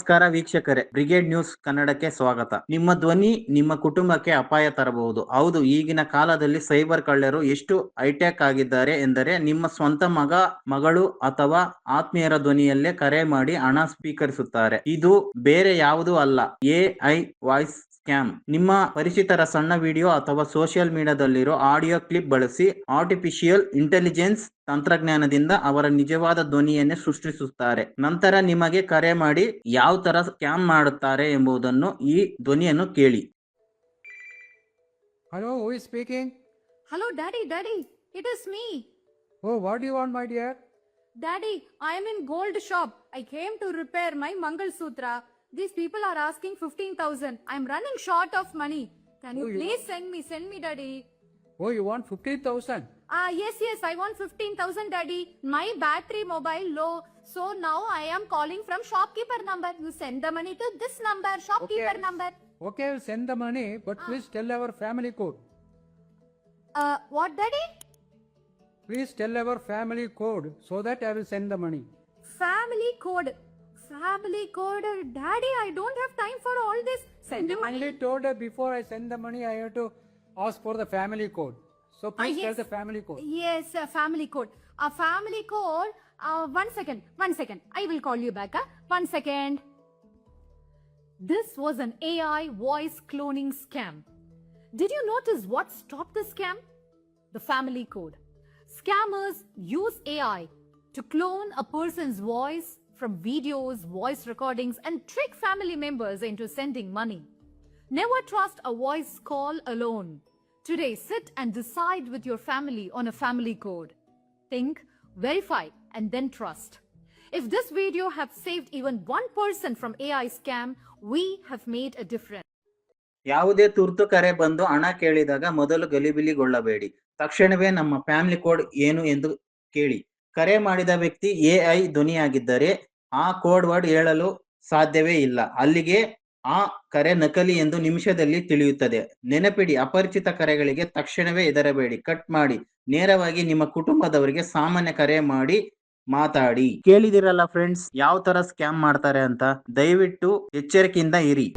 ನಮಸ್ಕಾರ ವೀಕ್ಷಕರೇ, brigade news ಕನ್ನಡಕ್ಕೆ ಸ್ವಾಗತ. ನಿಮ್ಮ ಧ್ವನಿ ನಿಮ್ಮ ಕುಟುಂಬಕ್ಕೆ ಅಪಾಯ ತರಬಹುದು. ಹೌದು, ಈಗಿನ ಕಾಲದಲ್ಲಿ ಸೈಬರ್ ಕಳ್ಳರು ಎಷ್ಟು ಹೈಟೆಕ್ ಆಗಿದ್ದಾರೆ ಎಂದರೆ ನಿಮ್ಮ ಸ್ವಂತ ಮಗ, ಮಗಳು ಅಥವಾ ಆತ್ಮೀಯರ ಧ್ವನಿಯಲ್ಲೇ ಕರೆ ಮಾಡಿ ಹಣ ಸ್ವೀಕರಿಸುತ್ತಾರೆ. ಇದು ಬೇರೆ ಯಾವುದೂ ಅಲ್ಲ, AI ವಾಯ್ಸ್ ಸ್ಕ್ಯಾಮ್. ನಿಮ್ಮ ಪರಿಚಿತರ ಸಣ್ಣ ವಿಡಿಯೋ ಅಥವಾ ಸೋಷಿಯಲ್ ಮೀಡಿಯಾದಲ್ಲಿರೋ ಆಡಿಯೋ ಕ್ಲಿಪ್ ಬಳಸಿ ಆರ್ಟಿಫಿಷಿಯಲ್ ಇಂಟೆಲಿಜೆನ್ಸ್ ತಂತ್ರಜ್ಞಾನದಿಂದ ಅವರ ನಿಜವಾದ ಧ್ವನಿಯನ್ನೇ ಸೃಷ್ಟಿಸುತ್ತಾರೆ. ನಂತರ ನಿಮಗೆ ಕರೆ ಮಾಡಿ ಯಾವ ತರ ಸ್ಕ್ಯಾಮ್ ಮಾಡುತ್ತಾರೆ ಎಂಬುದನ್ನು ಈ ಧ್ವನಿಯನ್ನು ಕೇಳಿ. Hello, who is speaking? Hello, Daddy, it is me. Oh, what do you want, my dear? Daddy, I am in gold shop. I came to repair my Mangal Sutra. These people are asking 15,000. I am running short of money. Can you please send me, Daddy? Oh, you want 15,000? Yes, I want 15,000, Daddy. My battery mobile low. So now I am calling from shopkeeper number. You send the money to this number, shopkeeper number. Okay, I'll send the money, but please tell our family code. What, Daddy? Please tell our family code so that I will send the money. Family code. Daddy, I don't have time for all this. Send the I money. only told her before I send the money, I have to ask for the family code. So please tell Yes. the family code. Yes, family code. A family code. One second. I will call you back. 1 second. This was an AI voice cloning scam. Did you notice what stopped the scam? The family code. Scammers use AI to clone a person's voice from videos, voice recordings, and trick family members into sending money. Never trust a voice call alone. Today, sit and decide with your family on a family code. Think, verify, and then trust. If this video have saved even one person from AI scam, we have made a difference. ಯಾವುದೇ ತುರ್ತು ಕರೆ ಬಂದು ಹಣ ಕೇಳಿದಾಗ ಮೊದಲು ಗಲಿಬಿಲಿಗೊಳ್ಳಬೇಡಿ. ತಕ್ಷಣವೇ ನಮ್ಮ family code ಏನು ಎಂದು ಕೇಳಿ. ಕರೆ ಮಾಡಿದ ವ್ಯಕ್ತಿ AI ಧ್ವನಿಯಾಗಿದ್ದರೆ ಆ ಕೋಡ್ ವರ್ಡ್ ಹೇಳಲು ಸಾಧ್ಯವೇ ಇಲ್ಲ. ಅಲ್ಲಿಗೆ ಆ ಕರೆ ನಕಲಿ ಎಂದು ನಿಮಿಷದಲ್ಲಿ ತಿಳಿಯುತ್ತದೆ. ನೆನಪಿಡಿ, ಅಪರಿಚಿತ ಕರೆಗಳಿಗೆ ತಕ್ಷಣವೇ ಹೆದರಬೇಡಿ. ಕಟ್ ಮಾಡಿ ನೇರವಾಗಿ ನಿಮ್ಮ ಕುಟುಂಬದವರಿಗೆ ಸಾಮಾನ್ಯ ಕರೆ ಮಾಡಿ ಮಾತಾಡಿ. ಕೇಳಿದಿರಲ್ಲ ಫ್ರೆಂಡ್ಸ್, ಯಾವ ತರ ಸ್ಕ್ಯಾಮ್ ಮಾಡ್ತಾರೆ ಅಂತ. ದಯವಿಟ್ಟು ಎಚ್ಚರಿಕೆಯಿಂದ ಇರಿ.